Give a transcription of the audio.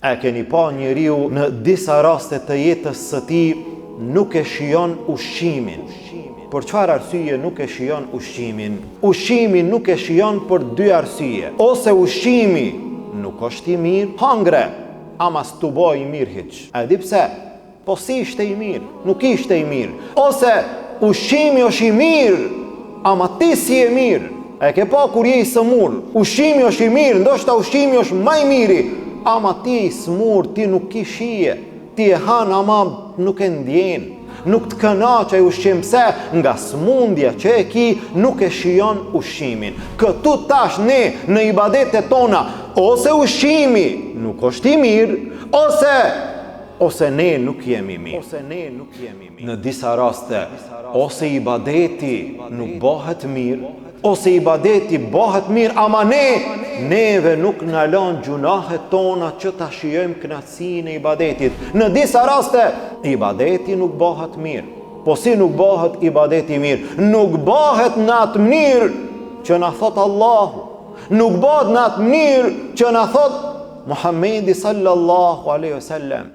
E keni pa njeriu në disa raste të jetës së tij nuk e shijon ushqimin. Për çfarë arsye nuk e shijon ushqimin? Ushqimi nuk e shijon për dy arsye. Ose ushqimi nuk është i mirë, hangre, ama s'tu boj i mirë hiç. E di pse? Po si ishte i mirë? Nuk ishte i mirë. Ose ushqimi është i mirë, ama ti si e mirë. E ke pa kur je i smur, ushqimi është i mirë, ndoshta ushqimi është më i miri, ama ti i smur, ti nuk ki shije, ti e han ama nuk e ndjen, nuk të kënaqej ushqim, pse? Nga smundja që e ki nuk e shijon ushqimin. Këtu tash ne në ibadetet tona, ose ushqimi nuk është i mirë, ose ne nuk jemi mirë. Në disa raste, ose ibadeti nuk bëhet mirë, ose ibadeti bëhet mirë, ama neve nuk na lën gjunahet tona që ta shijojmë kënaqësinë e ibadetit. Në disa raste, ibadeti nuk bëhet mirë. Po si nuk bëhet ibadeti mirë? Nuk bëhet në atë mënyrë që na thot Allahu. Nuk bëhet në atë mënyrë që na thot Muhamedi sallallahu alaihi wasallam.